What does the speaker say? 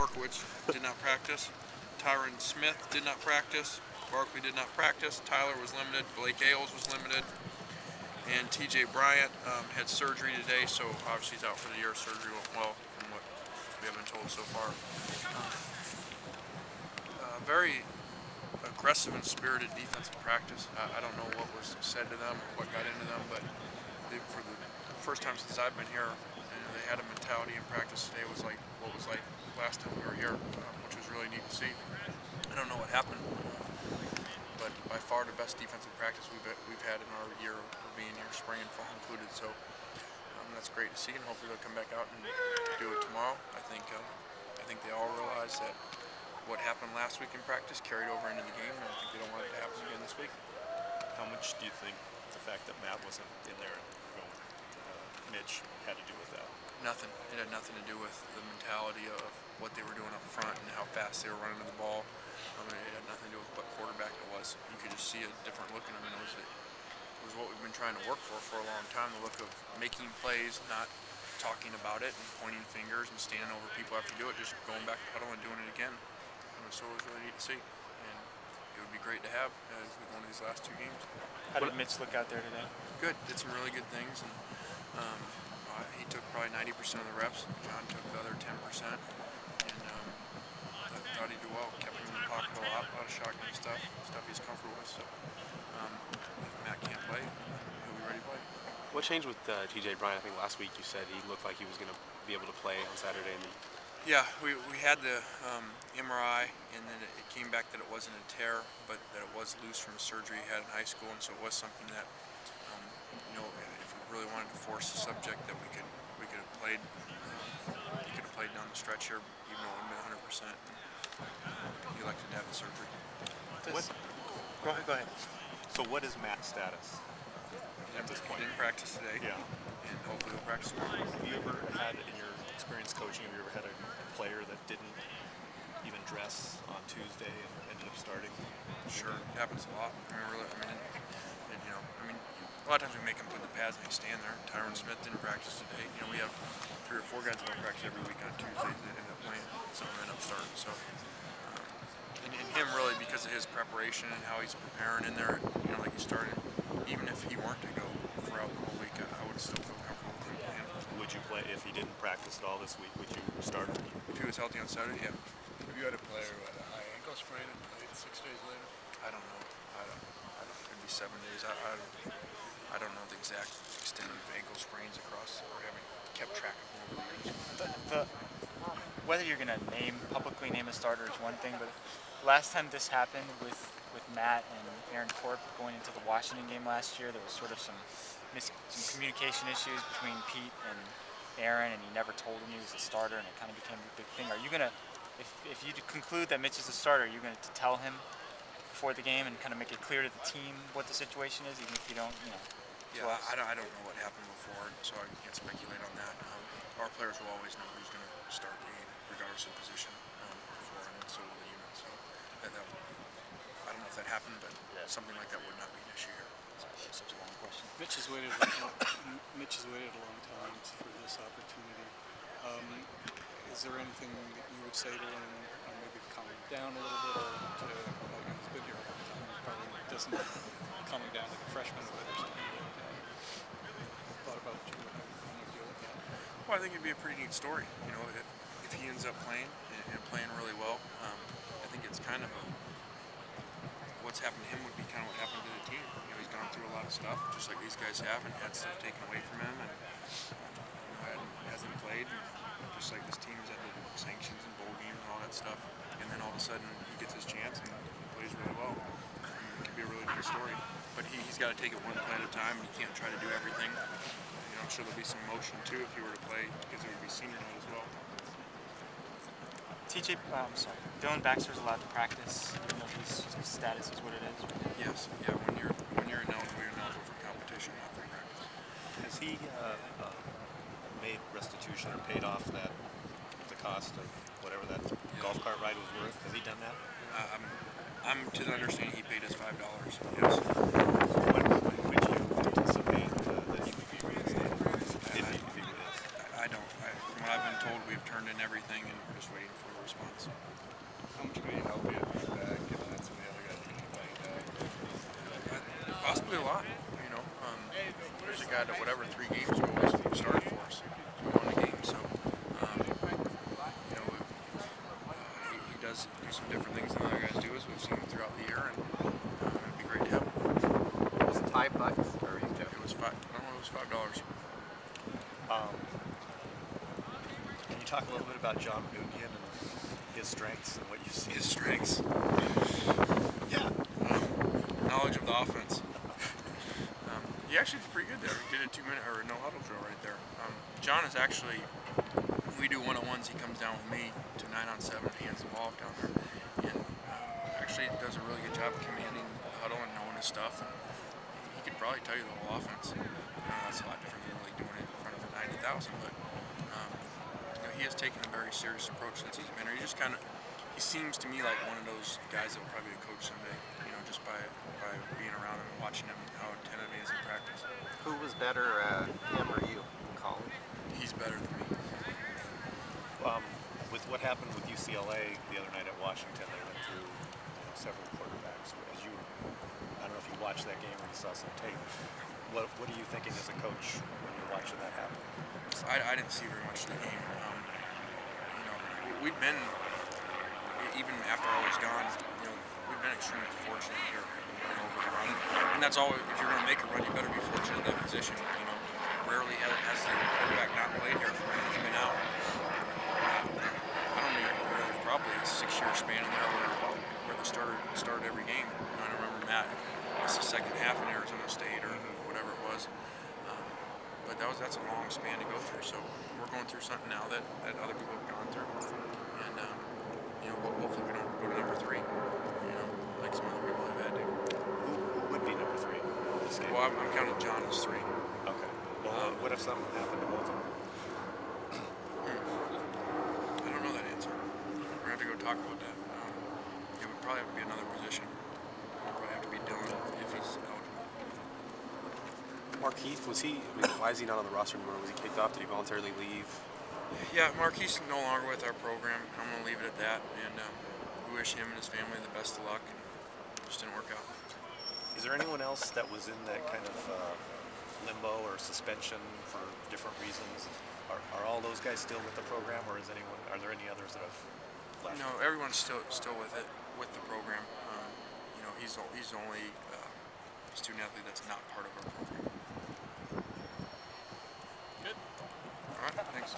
Which did not practice. Tyron Smith did not practice. Barkley did not practice. Tyler was limited. Blake Ailes was limited. And TJ Bryant had surgery today, so obviously he's out for the year. Surgery went well from what we have been told so far. Very aggressive and spirited defensive practice. I don't know what was said to them or what got into them, but for the first time since I've been here, they had a mentality in practice today. Was like what was like last time we were here, which was really neat to see. I don't know what happened, but by far the best defensive practice we've had in our year of being here, spring and fall included. So that's great to see, and hopefully they'll come back out and do it tomorrow. I think they all realize that what happened last week in practice carried over into the game, and I think they don't want it to happen again this week. How much do you think the fact that Matt wasn't in there and Mitch had to do with that? Nothing. It had nothing to do with the mentality of what they were doing up front and how fast they were running to the ball. It had nothing to do with what quarterback it was. You could just see a different look in them, and it was what we've been trying to work for a long time, the look of making plays, not talking about it and pointing fingers and standing over people after you do it, just going back to huddle and doing it again. So it was really neat to see, and it would be great to have as one of these last two games. How did Mitch look out there today? Good. Did some really good things, and he took probably 90% of the reps. John took the other 10%, and I thought he did well. Kept him in the pocket a lot of shotgun stuff he's comfortable with. So if Matt can't play, he'll be ready to play. What changed with TJ Bryant? I think last week you said he looked like he was going to be able to play on Saturday. Yeah, we had the MRI, and then it came back that it wasn't a tear, but that it was loose from a surgery he had in high school, and so it was something that, if we really wanted to force the subject, that we could have played. He could have played down the stretch here, even though it wouldn't been 100%. He elected to have the surgery. Go ahead. So what is Matt's status at this point? He didn't practice today. Yeah. And hopefully he'll practice tomorrow. Have you ever had, in your experience coaching, have you ever had a player that didn't even dress on Tuesday and ended up starting? Sure, it happens a lot. A lot of times we make him put the pads and they stand there. Tyron Smith didn't practice today. We have 3 or 4 guys that don't practice every week on Tuesdays that end up playing. Some of them end up starting. So, and him really, because of his preparation and how he's preparing in there, like he started, even if he weren't to go throughout the whole week, I would still feel comfortable with him playing. Would you play if he didn't practice at all this week? Would you start him? If he was healthy on Saturday, yeah. Have you had a player who had a high ankle sprain and played 6 days later? I don't know. It'd be 7 days. I don't know the exact extent of ankle sprains across, or haven't kept track of them over the years. Whether you're going to publicly name a starter is one thing, but last time this happened with Matt and Aaron Corp going into the Washington game last year, there was sort of some communication issues between Pete and Aaron, and he never told him he was a starter, and it kind of became a big thing. Are you going to, if you conclude that Mitch is a starter, are you going to tell him before the game and kind of make it clear to the team what the situation is, even if you don't, Yeah, well, I don't know what happened before, so I can't speculate on that. Our players will always know who's going to start the game, regardless of position, before, and so will the unit. So I don't know if that happened, but something like that would not be an issue here. That's such a long question. Mitch has waited a long time for this opportunity. Is there anything that you would say to him, maybe calm him down a little bit, or he's been here a long time, he probably doesn't calm him down like a freshman would or something? Thought about you and how you deal with that? Well, I think it'd be a pretty neat story. If he ends up playing and playing really well, I think it's kind of what's happened to him would be kind of what happened to the team. He's gone through a lot of stuff, just like these guys have, and had stuff taken away from him, and hasn't played. Just like this team's had the sanctions and bowl games and all that stuff, and then all of a sudden he gets his chance and he plays really well. It could be a really good story, but he's got to take it one play at a time. He can't try to do everything. I'm sure there'll be some motion too if he were to play, because there would be senior night as well. Dylan Baxter's allowed to practice, even though his status is what it is. Yes, yeah. When you're eligible, you're eligible for competition, not for practice. Has he made restitution or paid off the cost of whatever that golf cart ride was worth? Has he done that? I'm to the understanding he paid us $5. Yes. When would you anticipate that he would be reinstated? If he is? I don't. From what I've been told, we've turned in everything and we're just waiting for a response. How much could he help you if he's back, given that some of the other guys are going to be playing back? Possibly a lot. There's a guy that whatever 3 games ago was started for us. We won the game, so he does do some different things than the other guys do, as we've seen throughout the year, and it'd be great to have him. Was it $5 or you It was five. I don't know. It was $5. Can you talk a little bit about John Boudnian and his strengths and what you see? His strengths. Yeah. Knowledge of the offense. He actually did pretty good there. He did a 2-minute or no huddle drill right there. John is actually, we do one-on-ones. He comes down with me to 9-on-7 and hands the ball off down there, and actually does a really good job of commanding the huddle and knowing his stuff. And he could probably tell you the whole offense. That's a lot different than really doing it in front of 90,000, but he has taken a very serious approach since he's been here. He seems to me like one of those guys that will probably be a coach someday. Just by being around him and watching him, how attentive he is in practice. Who was better, him or you, Colin? He's better than me. With what happened with UCLA the other night at Washington, they went through several quarterbacks. I don't know if you watched that game or you saw some tape. What are you thinking as a coach when you're watching that happen? I didn't see very much of the game. We've been, even after I was gone, we've been extremely fortunate here over the run. And that's all, if you're going to make a run, you better be fortunate in that position. Rarely has the quarterback not played here when he's been out. I don't think there's probably a 6-year span in there where the starter started every game. I remember Matt, it's the second half in Arizona State or whatever it was. But that's a long span to go through. So we're going through something now that other people have gone through. And, hopefully we don't go to number 3, like some other people have had to. Who would be number 3 in this game? Well, I'm counting John as 3. Okay. Well, what if something happened to both of them? I don't know that answer. We're going to have to go talk about that. It would probably have to be another position. It would probably have to be Dylan if he's eligible. Markeith, why is he not on the roster anymore? Was he kicked off? Did he voluntarily leave? Yeah, Marquise no longer with our program. I'm going to leave it at that. And we wish him and his family the best of luck. And it just didn't work out. Is there anyone else that was in that kind of limbo or suspension for different reasons? Are all those guys still with the program, or are there any others that have left? No, everyone's still with the program. He's the only student athlete that's not part of our program. Good. All right, thanks.